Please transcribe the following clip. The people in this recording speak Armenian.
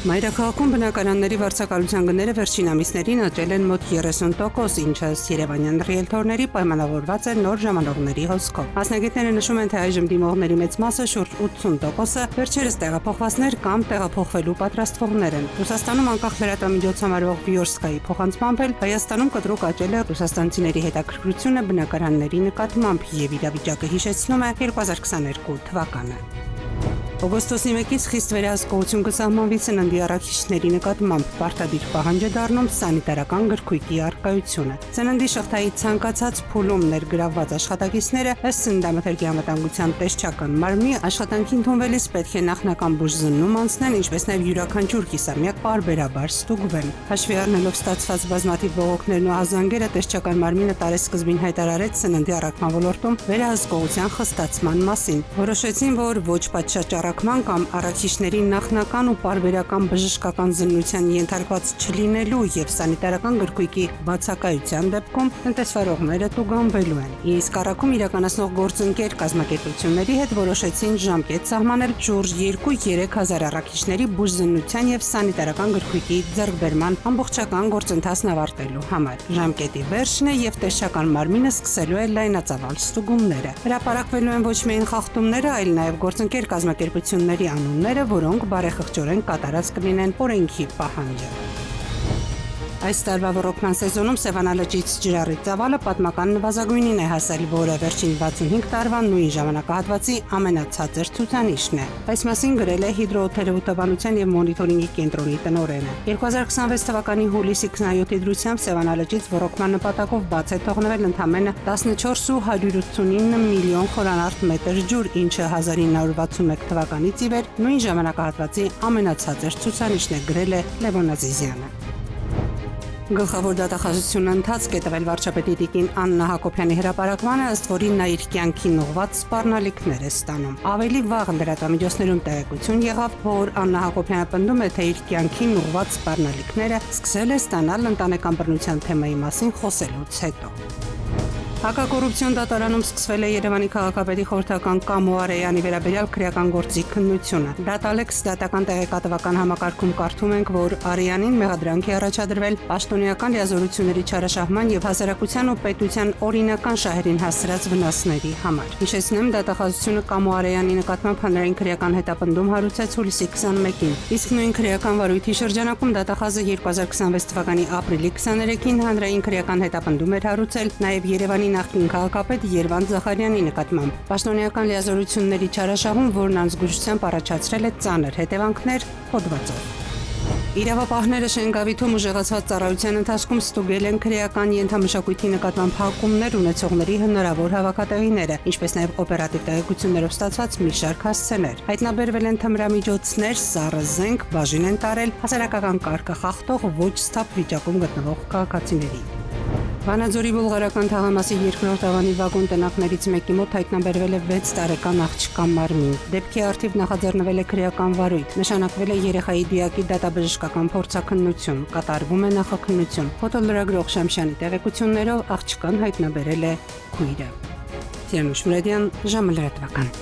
Մայրաքաղաքում բնակարանների վարձակալության գները վերջին ամիսներին աճել են մոտ 30%, ինչը երևանյան ռիելթորների պայմանավորված է նոր ժամանողների հոսքով։ Մասնագետները նշում են, թե այժմ դիմողների մեծ մասը շուրջ 80%-ը վերջերս տեղափոխվածներ կամ տեղափոխվելու պատրաստվողներ են։ Ռուսաստանում անկախ լրատվամիջոց համարվող Վիորսկայի փոխանցմամբ էլ Հայաստանում կտրուկ աճել է ռուսաստանցիների հետաքրքրությունը բնակարանների նկատմամբ եւ իրավիճակը հիշեցնում է 2022 թվականը։ Օգոստոսի 1-ից խիստ վերահսկողություն կսահմանվի սննդի առաքիչների նկատմամբ, պարտադիր պահանջ է դառնում սանիտարական գրքույկի առկայությունը։ Սննդի շղթայի ցանկացած փուլում ներգրավված աշխատակիցները ըստ Սննդամթերքի անվտանգության տեսչական մարմնի աշխատանքի ընդունվելիս պետք է նախնական բուժզննում անցնեն, ինչպես նաև յուրաքանչյուր կիսամյակ պարբերաբար ստուգվեն։ Հաշվի առնելով ստացված բազմաթիվ բողոքներն ու ահազանգերը, տեսչական մարմինը տարեսկզբին հայտարարեց սննդի առաքման ոլորտում վերահսկողության խստացման մասին։ Որոշեցին, որ ոչ պատշաճ կամ առաքիչների նախնական ու պարբերական բժշկական զննության ենթարկված չլինելու եւ սանիտարական գրքույկի բացակայության դեպքում տնտեսվարողները տուգանվելու են։ Իսկ առաքում իրականացնող գործընկեր կազմակերպությունների հետ որոշեցին ժամկետ սահմանել շուրջ 2-3 հազար առաքիչների բուժզննության եւ սանիտարական գրքույկի ձեռքբերման ամբողջական գործընթացն ավարտելու համար։ Ժամկետի վերջն է եւ տեսչական մարմինը սկսելու է լայնածավալ ստուգումները։ Հրապարակվելու են ոչ միայն խախտումները, այլ նաեւ գործընկեր կազմակերպությունների անունները, որոնք բարեխղճորեն կատարած կլինեն օրենքի պահանջը։ Այս տարվա ռոռոկման սեզոնում Սևանալճից ջրառի ծավալը պատմական նվազագույնին է հասել, որը վերջին 65 տարվա նույն ժամանակահատվածի ամենացածր ցուցանիշն է։ Այս մասին գրել է հիդրոթերապևտաբանության եւ մոնիտորինգի կենտրոնի տնօրենը։ 2026 թվականի հուլիսի 27-ի դրությամբ Սևանալճից ռոռոկման նպատակով բաց է թողնվել ընդամենը 14,189 միլիոն խորանարդ մետր ջուր, ինչը 1961 թվականից ի վեր նույն ժամանակահատվածի ամենացածր ցուցանիշն է, գրել է Լևոն Ազիզյանը։ Գլխավոր դատախազությունը ընթացք է տվել վարչապետի տիկին Աննա Հակոբյանի հրապարակմանը, ըստ որին նա իր կյանքին ուղղված սպառնալիքներ է ստանում։ Ավելի վաղ լրատվամիջոցներում տեղեկություն եղավ, որ Աննա Հակոբյանը պնդում է, թե իր կյանքին ուղղված սպառնալիքները սկսել է ստանալ ընտանեկան բռնության թեմայի մասին խոսելուց հետո։ Հակակոռուպցիոն դատարանում սկսվել է Երևանի քաղաքապետի խորհրդական Կամո Արեյանի վերաբերյալ քրեական գործի քննությունը։ Դատալեքս դատական տեղեկատվական համակարգում կարդում ենք, որ Արեյանին մեղադրանք է առաջադրվել պաշտոնեական լիազորությունների չարաշահման եւ հասարակության ու պետության օրինական շահերին հասցրած վնասների համար։ Հիշեցնեմ, դատախազությունը Կամո Արեյանի նկատմամբ հանրային քրեական հետապնդում հարուցեց հուլիսի 21-ին։ Իսկ նույն քրեական վարույթի շրջանակում դատախազը 2026 թվականի ապրիլի 23-ին հանրային քրեական հետապնդում էր հարուցել նաեւ Երևանի նախկին քաղաքապետ Երվանդ Զախարյանի նկատմամբ պաշտոնեական լիազորությունների չարաշահում, որն անզգուշությամբ առաջացրել է ծանր հետևանքներ հոդվածով։ Իրավապահները Շենգավիթում ուժեղացված ծառայության ընթացքում ստուգել են քրեական ենթամշակույթի նկատմամբ հակումներ ունեցողների հնարավոր հավաքատեղիները, ինչպես նաև օպերատիվ տեղեկություններով ստացված մի շարք հասցեներ։ Հայտնաբերվել են թմրամիջոցներ, սառը զենք, բաժին են տարել հասարակական կարգը խախտող ոչ սթափ վիճակում գտնվող քաղաքացիների։ Վանաձորի բուլղարական թաղամասի երկրորդ ավանի վագոն տնակներից մեկի մոտ հայտնաբերվել է 6 տարեկան աղջկա մարմին։ Դեպքի առթիվ նախաձեռնվել է քրեական վարույթ, նշանակվել է երեխայի դիակի դատաբժշկական փորձաքննություն, կատարվում է նախաքննություն։ Ֆոտոլրագրող Շամշյանի տեղեկություններով աղջկան հայտնաբերել է քույրը։ Տիրանուշ Մուրադյան, ժամը լրատվական։